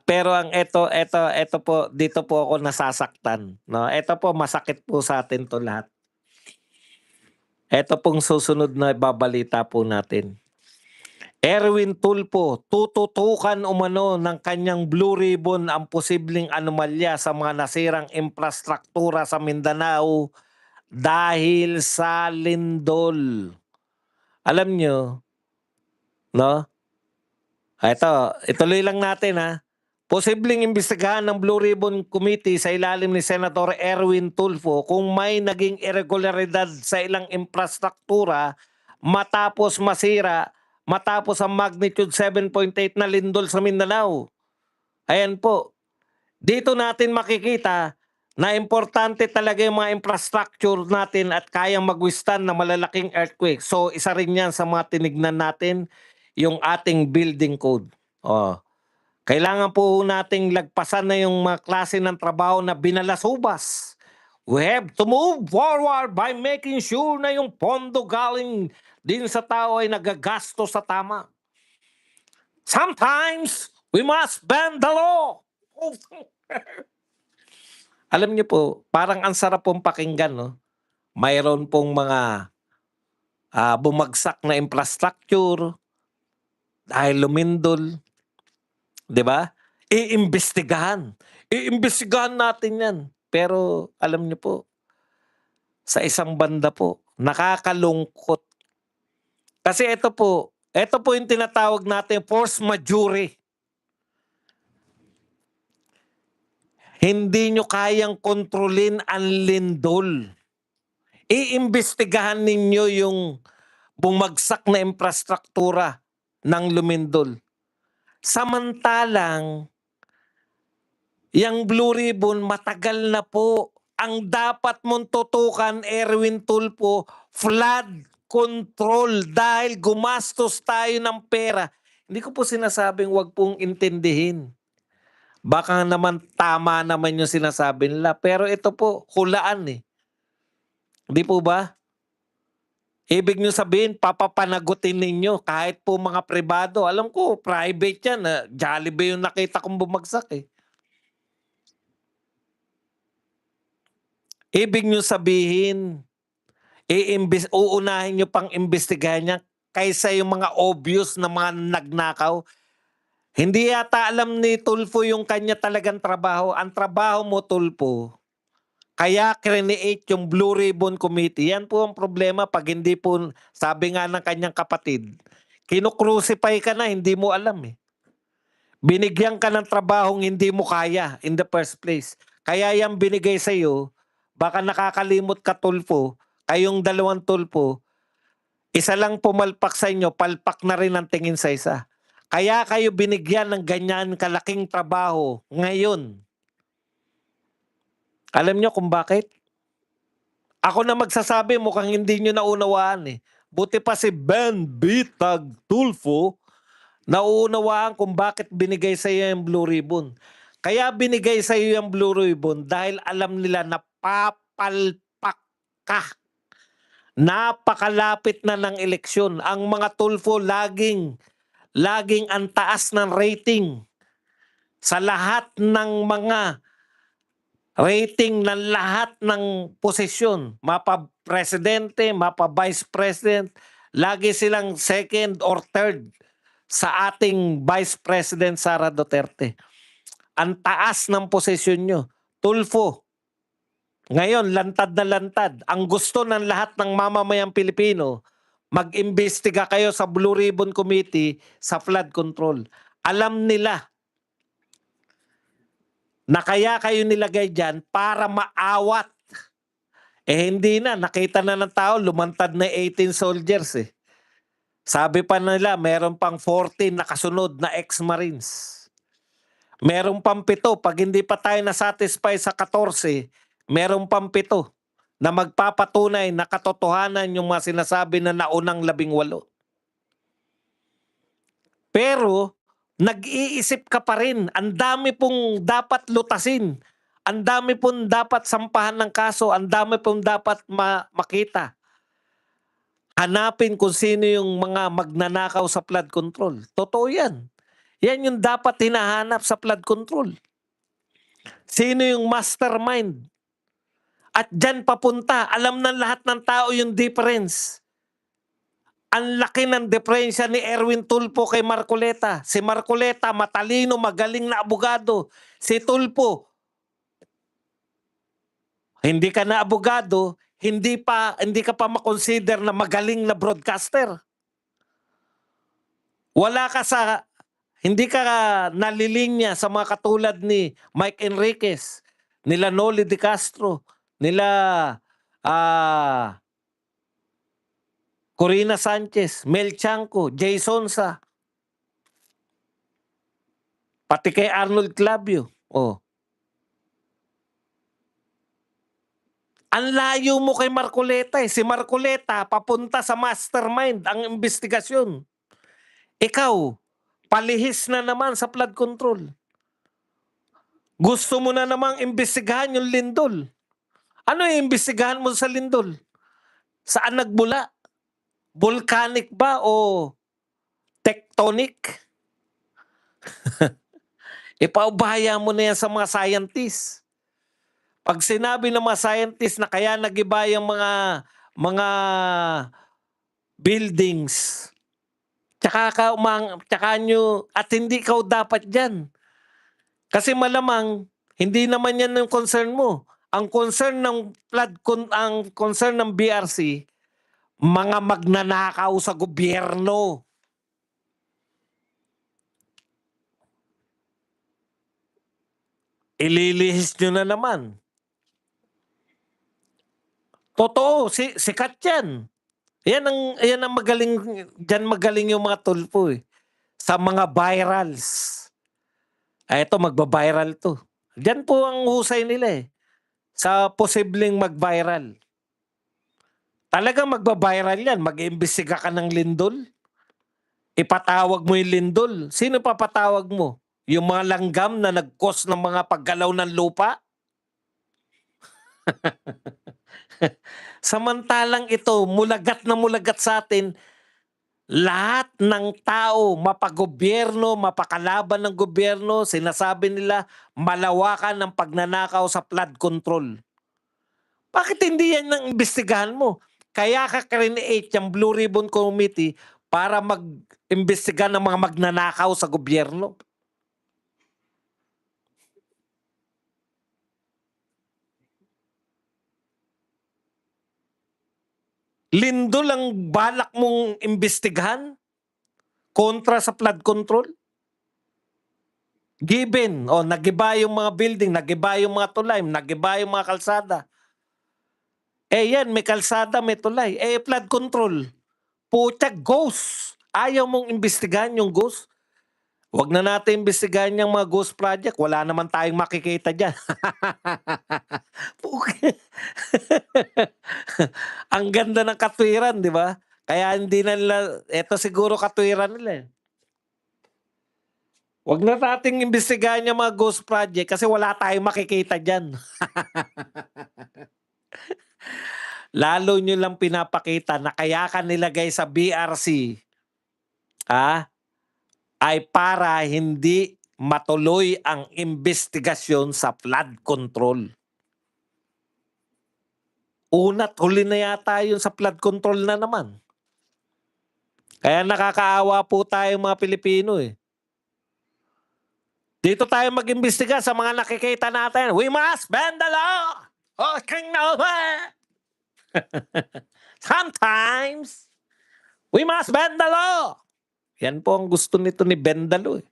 Pero ang eto po, dito po ako nasasaktan, 'no? Eto po masakit po sa atin 'to lahat. Eto pong susunod na ibabalita po natin. Erwin Tulfo, tututukan umano ng kanyang Blue Ribbon ang posibleng anomalya sa mga nasirang infrastruktura sa Mindanao dahil sa lindol. Alam nyo, no? Ito, ituloy lang natin ha. Posibleng imbestigahan ng Blue Ribbon Committee sa ilalim ni Senator Erwin Tulfo kung may naging irregularidad sa ilang infrastruktura matapos ang magnitude 7.8 na lindol sa Mindanao. Ayan po. Dito natin makikita na importante talaga yung mga infrastructure natin at kayang mag-withstand ng malalaking earthquake. So isa rin yan sa mga tinignan natin yung ating building code. Oh. Kailangan po nating lagpasan na yung mga klase ng trabaho na binalasubas. We have to move forward by making sure na yung pondo galing din sa tao ay nagagasto sa tama. Sometimes, we must bend the law. Alam niyo po, parang ang sarap pong pakinggan, no? Mayroon pong mga bumagsak na infrastructure dahil lumindol. 'Di ba? Iimbestigahan. Iimbestigahan natin 'yan. Pero alam niyo po, sa isang banda po, nakakalungkot. Kasi ito po yung tinatawag natin force majeure. Hindi nyo kayang kontrolin ang lindol. Iimbestigahan ninyo yung bumagsak na infrastruktura ng lumindol. Samantalang, yang Blue Ribbon matagal na po. Ang dapat mong tutukan, Erwin Tulfo, flood control dahil gumastos tayo ng pera. Hindi ko po sinasabing wag pong intindihin. Baka naman tama naman yung sinasabi nila. Pero ito po, hulaan eh. Hindi po ba? Ibig nyo sabihin, papapanagutin ninyo kahit po mga pribado. Alam ko, private yan. Jollibee yung nakita kong bumagsak eh. Ibig nyo sabihin, uunahin nyo pang imbestigahan niya kaysa yung mga obvious na mga nagnakaw. Hindi yata alam ni Tulfo yung kanya talagang trabaho. Ang trabaho mo, Tulfo, kaya create yung Blue Ribbon Committee. Yan po ang problema pag hindi po, sabi nga ng kanyang kapatid, kinukrucify ka na, hindi mo alam eh. Binigyan ka ng trabahong hindi mo kaya in the first place. Kaya yan binigay sa iyo, baka nakakalimot ka, Tulfo, kayong dalawang Tulfo, isa lang pumalpak sa inyo, palpak na rin ang tingin sa isa. Kaya kayo binigyan ng ganyan kalaking trabaho ngayon. Alam nyo kung bakit? Ako na magsasabi, mukhang hindi nyo naunawaan eh. Buti pa si Ben Bitag Tulfo, nauunawaan kung bakit binigay sa iyo yung Blue Ribbon. Kaya binigay sa iyo yung Blue Ribbon dahil alam nila na papalpak ka. Napakalapit na ng eleksyon. Ang mga Tulfo laging ang taas ng rating sa lahat ng mga rating ng lahat ng posisyon. Mapa presidente, mapa vice president, lagi silang second or third sa ating Vice President Sara Duterte. Ang taas ng posisyon nyo. Tulfo, ngayon lantad na lantad. Ang gusto ng lahat ng mamamayang Pilipino, mag-imbestiga kayo sa Blue Ribbon Committee sa flood control. Alam nila na kaya kayo nilagay dyan para maawat. Hindi na, nakita na ng tao, lumantad na 18 soldiers eh. Sabi pa nila, meron pang 14 nakasunod na ex-marines. Meron pang 7, pag hindi pa tayo na-satisfy sa 14, meron pang 7 na magpapatunay na katotohanan yung mga sinasabi na naunang 18. Pero, nag-iisip ka pa rin, ang dami pong dapat lutasin, ang dami pong dapat sampahan ng kaso, ang dami pong dapat makita. Hanapin kung sino yung mga magnanakaw sa flood control. Totoo yan. Yan yung dapat hinahanap sa flood control. Sino yung mastermind? At dyan papunta, alam ng lahat ng tao yung difference. Ang laki ng diferensya ni Erwin Tulfo kay Marcoleta. Si Marcoleta, matalino, magaling na abogado. Si Tulfo, hindi ka na abogado, hindi ka pa makonsider na magaling na broadcaster. Hindi ka nalilinya sa mga katulad ni Mike Enriquez, nila Noli De Castro, nila Corina Sanchez, Mel Chanco, Jay Sonsa, pati kay Arnold Clavio. Oh. Ang layo mo kay Marcoleta eh. Si Marcoleta papunta sa mastermind ang investigasyon. Ikaw, palihis na naman sa flood control. Gusto mo na namang imbestigahan yung lindol. Ano yung imbestigahan mo sa lindol? Saan nagmula? Volcanic ba o tectonic? Ipaubaya mo na yan sa mga scientists. Pag sinabi ng mga scientists na kaya nagiba yung mga buildings, tsaka nyo, at hindi ikaw dapat dyan. Kasi malamang, hindi naman yan yung concern mo. Ang concern ng ang concern ng BRC, mga magnanakaw sa gobyerno. Ililihis nyo na naman. Totoo, sikat yan. Yan ang magaling, dyan magaling yung mga Tulfo eh. Sa mga virals. Ito, magba-viral to. Diyan po ang husay nila eh. Sa posibleng mag-viral. Talagang magba-viral yan. Mag-iimbestiga ka ng lindol. Ipatawag mo yung lindol. Sino papatawag mo? Yung mga langgam na nag-cause ng mga paggalaw ng lupa? Samantalang ito, mulagat na mulagat sa atin, lahat ng tao, mapagobyerno, mapakalaban ng gobyerno, sinasabi nila malawakan ng pagnanakaw sa flood control. Bakit hindi yan ang imbestigahan mo? Kaya ka create yung Blue Ribbon Committee para mag-imbestiga ng mga magnanakaw sa gobyerno. Lindol ang balak mong imbestigahan kontra sa flood control? Given, nagiba yung mga building, nagiba yung mga tulay, nagiba yung mga kalsada. Yan, may kalsada, may tulay. Flood control. Puta, ghost. Ayaw mong imbestigahan yung ghost? Huwag na natin imbestigahan yung mga ghost project. Wala naman tayong makikita dyan. Ang ganda ng katwiran, di ba? Kaya hindi na nila, eto siguro katwiran nila eh. Huwag na nating imbestigahan yung mga ghost project kasi wala tayong makikita dyan. Lalo nyo lang pinapakita na kaya ka nilagay sa BRC ay para hindi matuloy ang investigasyon sa flood control. Una't huli na yata yun sa flood control na naman. Kaya nakakaawa po tayo mga Pilipino eh. Dito tayo mag-imbestiga sa mga nakikita natin. We must bend the law. Sometimes, we must bend the law. Yan po ang gusto nito ni Bendalo eh.